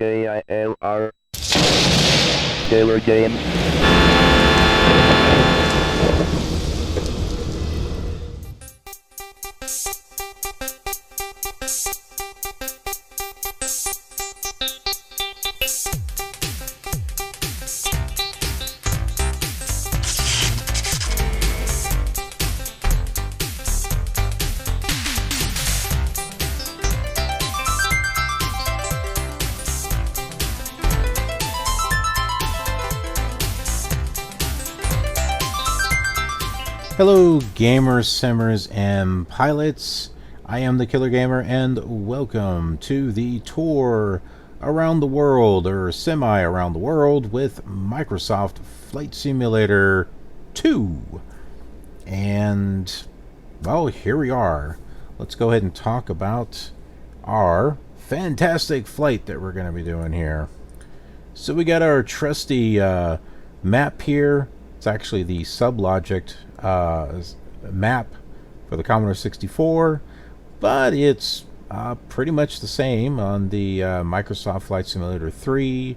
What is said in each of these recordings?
KILR Killer Game. Hello gamers, simmers, and pilots. I am the Killer Gamer and welcome to the tour around the world, or semi around the world, with Microsoft Flight Simulator 2. And, well, here we are. Let's go ahead and talk about our fantastic flight that we're going to be doing here. So we got our trusty map here. It's actually the SubLogic map for the Commodore 64, but it's pretty much the same on the Microsoft Flight Simulator 3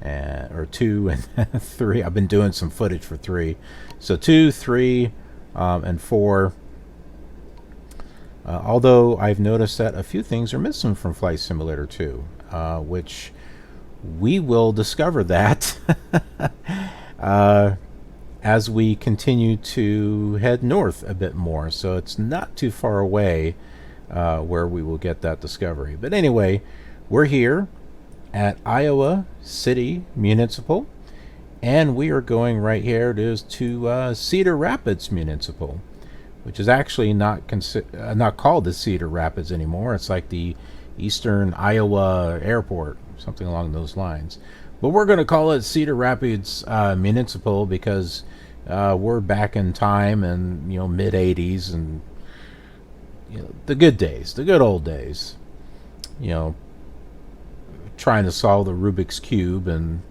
or 2 and 3. I've been doing some footage for 3, so 2, 3, and 4. Although I've noticed that a few things are missing from Flight Simulator 2, which we will discover that as we continue to head north a bit more. So it's not too far away where we will get that discovery. But anyway, we're here at Iowa City Municipal, and we are going right here to Cedar Rapids Municipal, which is actually not called the Cedar Rapids anymore. It's like the Eastern Iowa Airport, something along those lines. But we're going to call it Cedar Rapids Municipal because we're back in time and mid 80s and the good days, the good old days. Trying to solve the Rubik's Cube, and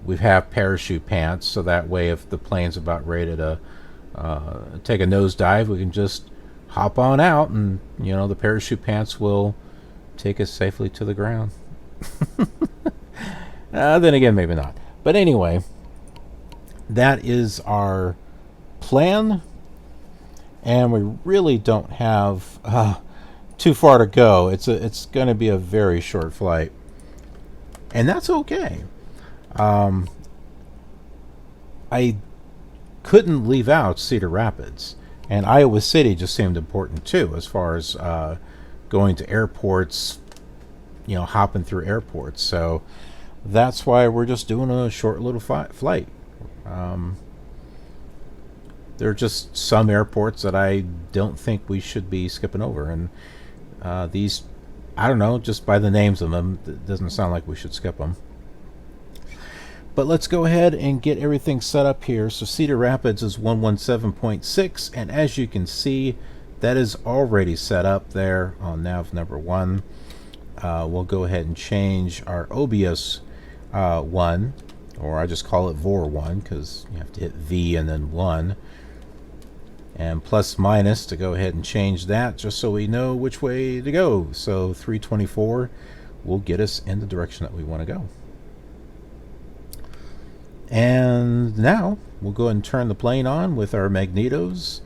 we have parachute pants, so that way if the plane's about ready to take a nosedive, we can just hop on out, and the parachute pants will take us safely to the ground. Then again, maybe not. But anyway, that is our plan, and we really don't have too far to go. It's going to be a very short flight, and that's okay. I couldn't leave out Cedar Rapids, and Iowa City just seemed important too, as far as going to airports, hopping through airports. So that's why we're just doing a short little flight. There are just some airports that I don't think we should be skipping over, and these, I don't know, just by the names of them, it doesn't sound like we should skip them. But let's go ahead and get everything set up here. So Cedar Rapids is 117.6, and as you can see, that is already set up there on nav number 1. We'll go ahead and change our OBS 1, or I just call it VOR 1 because you have to hit V and then 1, and plus minus to go ahead and change that just so we know which way to go. So 324 will get us in the direction that we want to go. And now we'll go ahead and turn the plane on with our magnetos.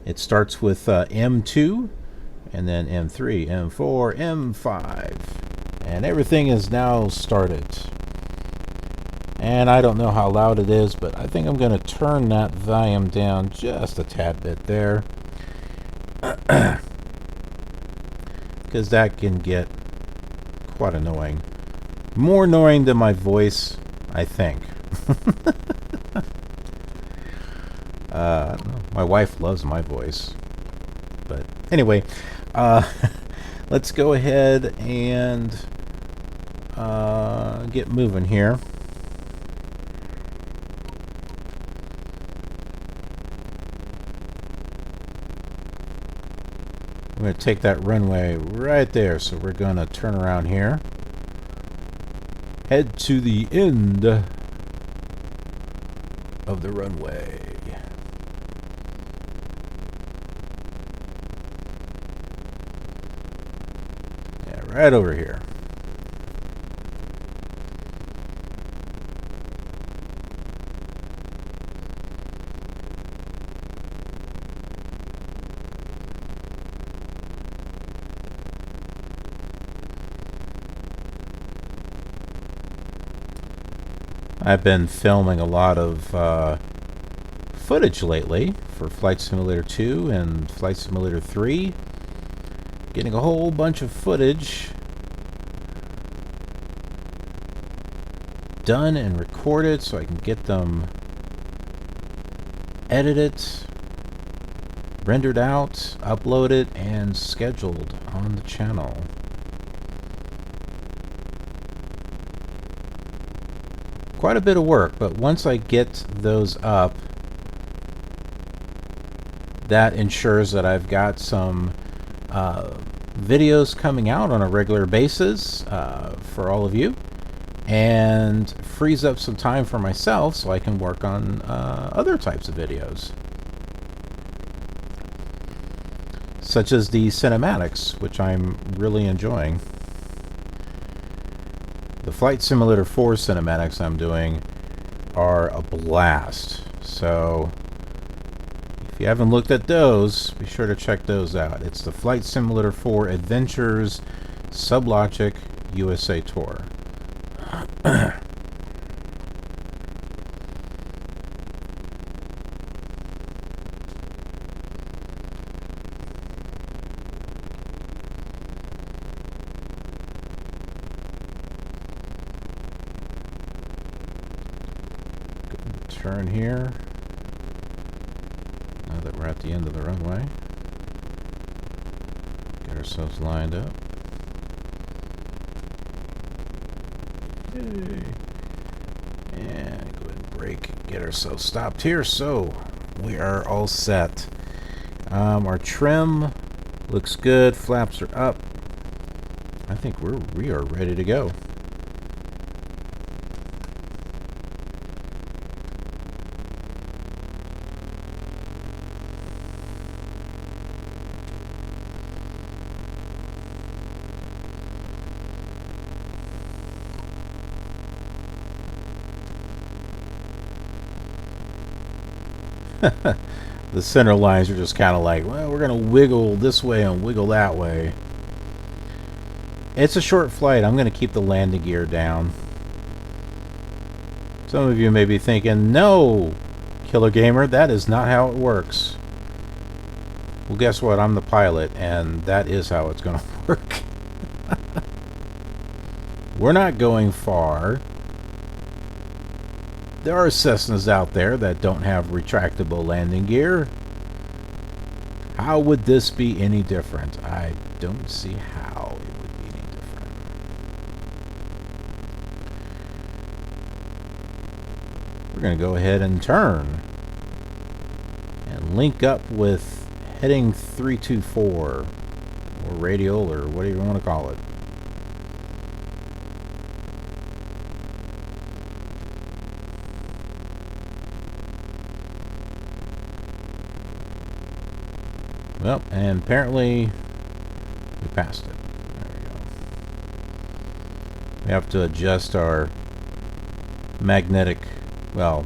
It starts with M2, and then M3, M4, M5, and everything is now started. And I don't know how loud it is, but I think I'm going to turn that volume down just a tad bit there, because that can get quite annoying. More annoying than my voice, I think. My wife loves my voice. But anyway, let's go ahead and get moving here. I'm going to take that runway right there, so we're going to turn around here. Head to the end of the runway. Yeah, right over here. I've been filming a lot of footage lately for Flight Simulator 2 and Flight Simulator 3. Getting a whole bunch of footage done and recorded so I can get them edited, rendered out, uploaded, and scheduled on the channel. Quite a bit of work, but once I get those up, that ensures that I've got some videos coming out on a regular basis for all of you, and frees up some time for myself so I can work on other types of videos, such as the cinematics, which I'm really enjoying. The Flight Simulator 4 cinematics I'm doing are a blast, so if you haven't looked at those, be sure to check those out. It's the Flight Simulator 4 Adventures SubLogic USA Tour. Turn here. Now that we're at the end of the runway, get ourselves lined up. Yay. And go ahead and brake. Get ourselves stopped here. So we are all set. Our trim looks good. Flaps are up. I think we are ready to go. The center lines are just kind of like, well, we're going to wiggle this way and wiggle that way. It's a short flight. I'm going to keep the landing gear down. Some of you may be thinking, no, Killer Gamer, that is not how it works. Well, guess what? I'm the pilot, and that is how it's going to work. We're not going far. There are Cessnas out there that don't have retractable landing gear. How would this be any different? I don't see how it would be any different. We're going to go ahead and turn and link up with heading 324 or radial or whatever you want to call it. Well, and apparently we passed it. There we go. We have to adjust our magnetic, well,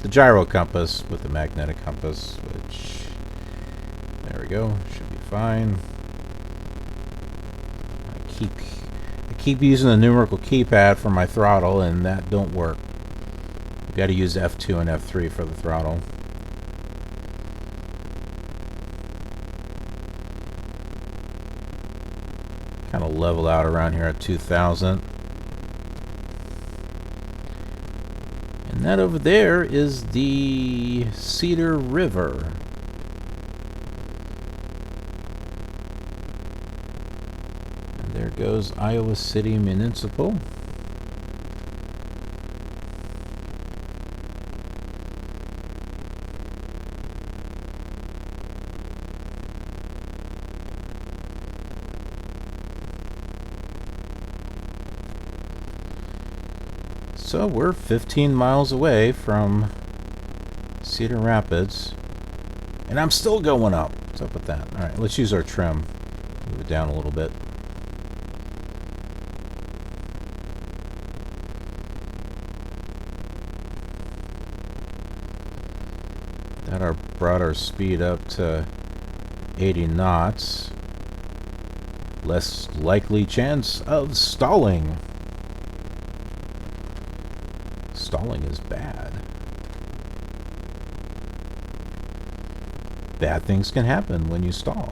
the gyro compass with the magnetic compass, which, there we go, should be fine. I keep using the numerical keypad for my throttle, and that don't work. You got to use F2 and F3 for the throttle. Kind of level out around here at 2,000. And that over there is the Cedar River. And there goes Iowa City Municipal. So we're 15 miles away from Cedar Rapids, and I'm still going up. What's up with that? All right, let's use our trim. Move it down a little bit. That brought our speed up to 80 knots. Less likely chance of stalling. stalling is bad. Bad things can happen when you stall.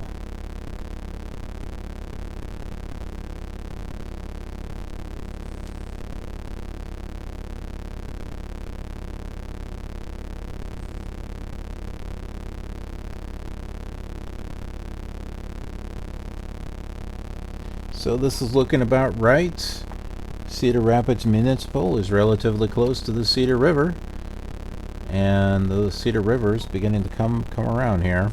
So this is looking about right. Cedar Rapids Municipal is relatively close to the Cedar River, and the Cedar River is beginning to come around here.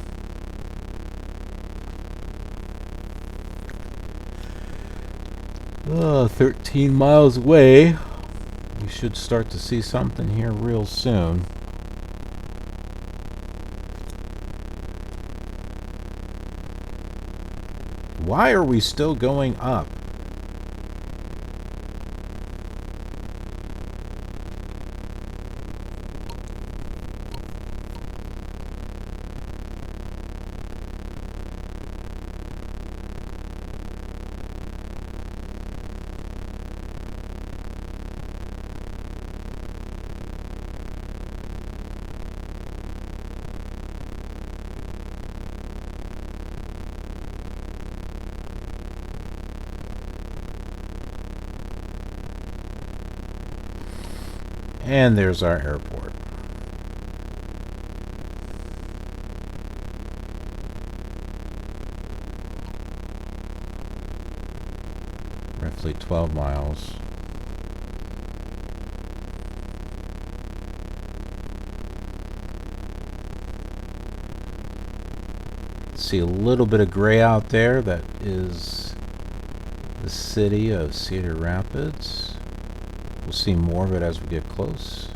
Oh, 13 miles away. We should start to see something here real soon. Why are we still going up? And there's our airport. Roughly 12 miles. See a little bit of gray out there. That is the city of Cedar Rapids. We'll see more of it as we get close.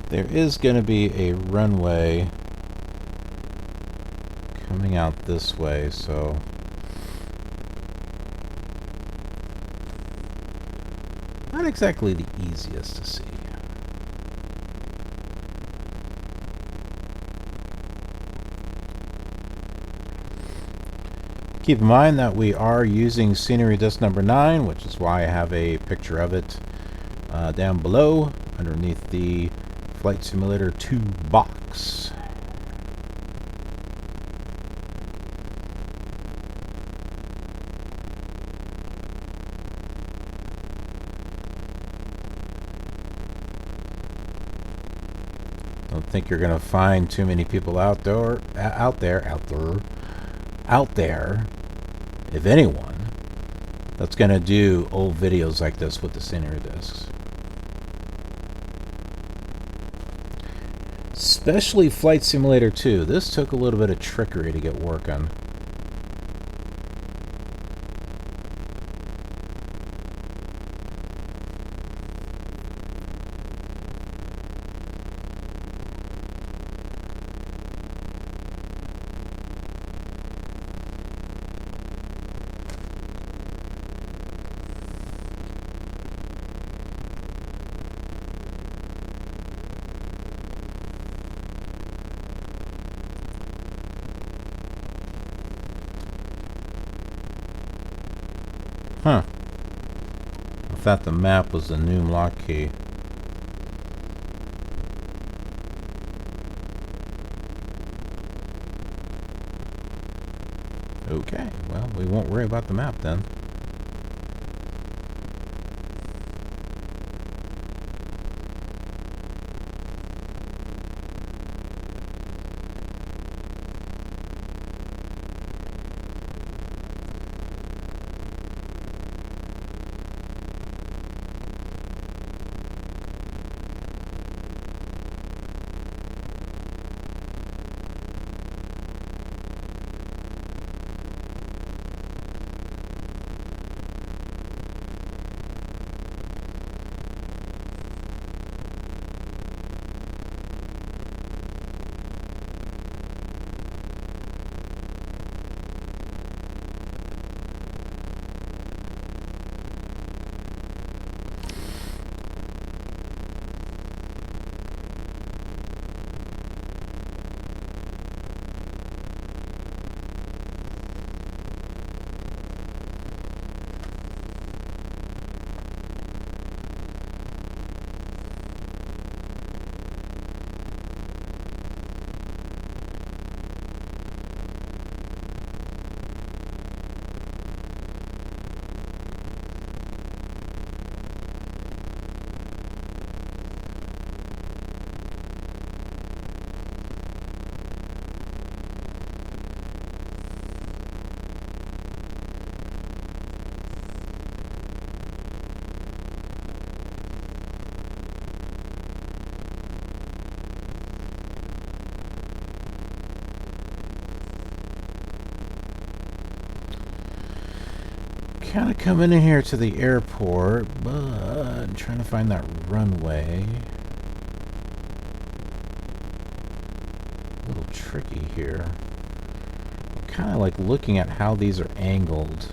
There is going to be a runway coming out this way, so not exactly the easiest to see. Keep in mind that we are using scenery disc number 9, which is why I have a picture of it down below underneath the Flight Simulator 2 box. Don't think you're going to find too many people out there, if anyone, that's going to do old videos like this with the scenery discs. Especially Flight Simulator 2. This took a little bit of trickery to get working. Huh. I thought the map was the new lock key. Okay, well, we won't worry about the map then. Kind of coming in here to the airport, but I'm trying to find that runway. A little tricky here. I'm kind of like looking at how these are angled.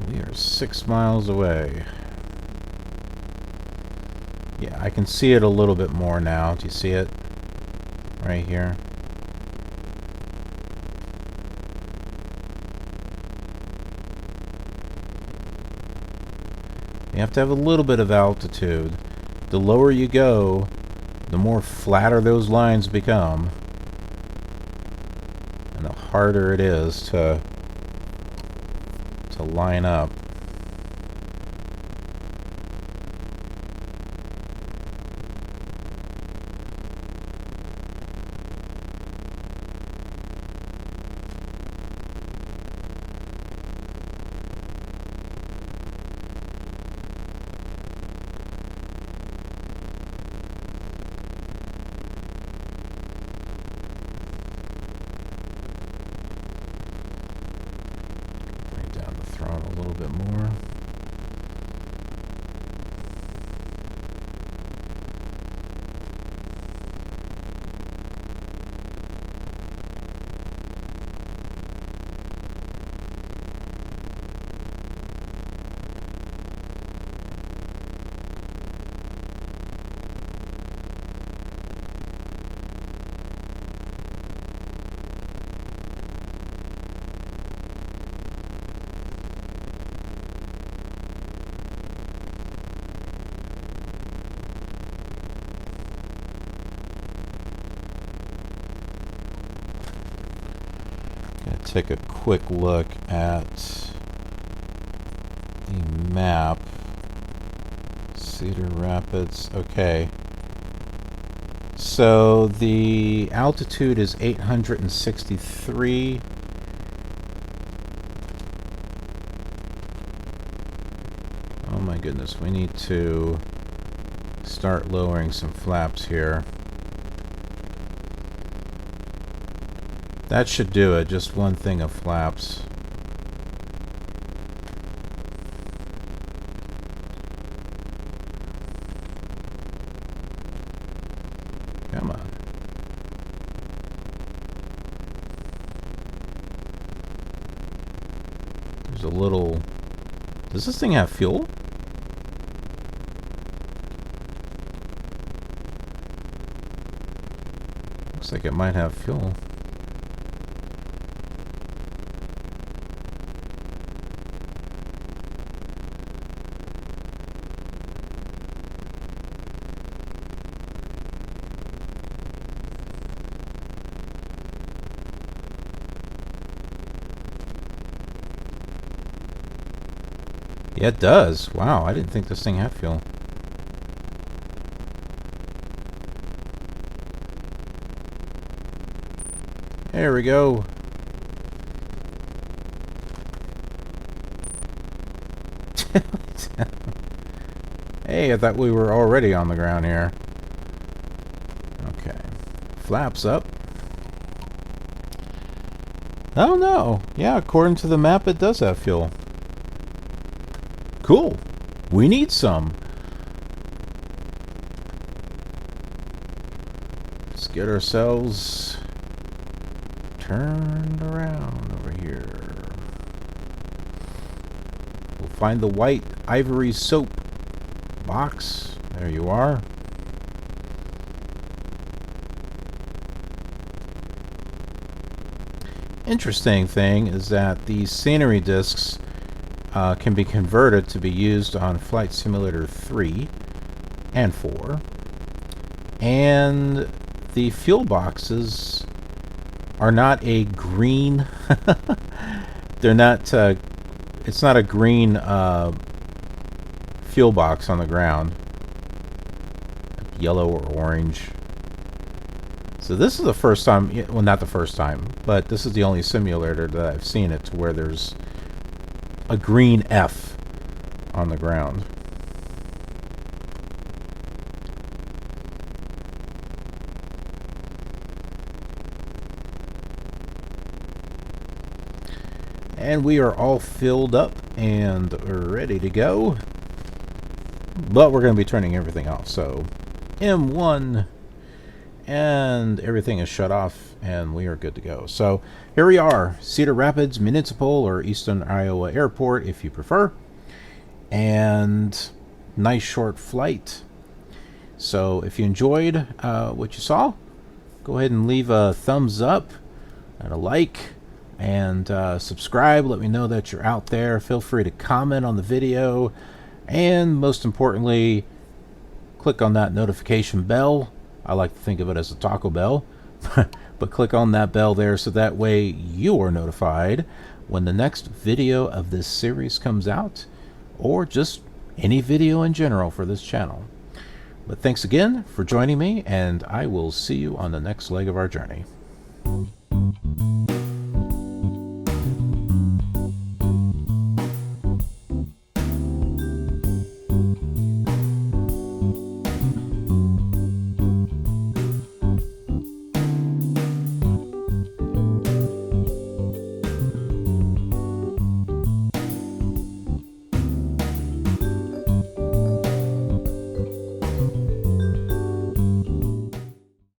We are 6 miles away. Yeah, I can see it a little bit more now. Do you see it? Right here. You have to have a little bit of altitude. The lower you go, the more flatter those lines become. And the harder it is to line up. A little bit more. Take a quick look at the map. Cedar Rapids. Okay. So the altitude is 863. Oh my goodness, we need to start lowering some flaps here. That should do it, just one thing of flaps. Come on. There's a little... Does this thing have fuel? Looks like it might have fuel. Yeah, it does. Wow, I didn't think this thing had fuel. There we go. Hey, I thought we were already on the ground here. Okay. Flaps up. Oh no. Yeah, according to the map, it does have fuel. Cool. We need some. Let's get ourselves turned around over here. We'll find the white ivory soap box. There you are. Interesting thing is that these scenery discs can be converted to be used on Flight Simulator 3 and 4. And the fuel boxes are not a green... They're not... it's not a green fuel box on the ground. Yellow or orange. So this is the first time... Well, not the first time, but this is the only simulator that I've seen it to where there's a green F on the ground. And we are all filled up and ready to go. But we're going to be turning everything off. So M1, and everything is shut off, and we are good to go. So here we are, Cedar Rapids Municipal, or Eastern Iowa Airport if you prefer. And nice short flight. So if you enjoyed what you saw, go ahead and leave a thumbs up and a like, and subscribe. Let me know that you're out there. Feel free to comment on the video, and most importantly, click on that notification bell. I like to think of it as a Taco Bell, but click on that bell there so that way you are notified when the next video of this series comes out, or just any video in general for this channel. But thanks again for joining me, and I will see you on the next leg of our journey.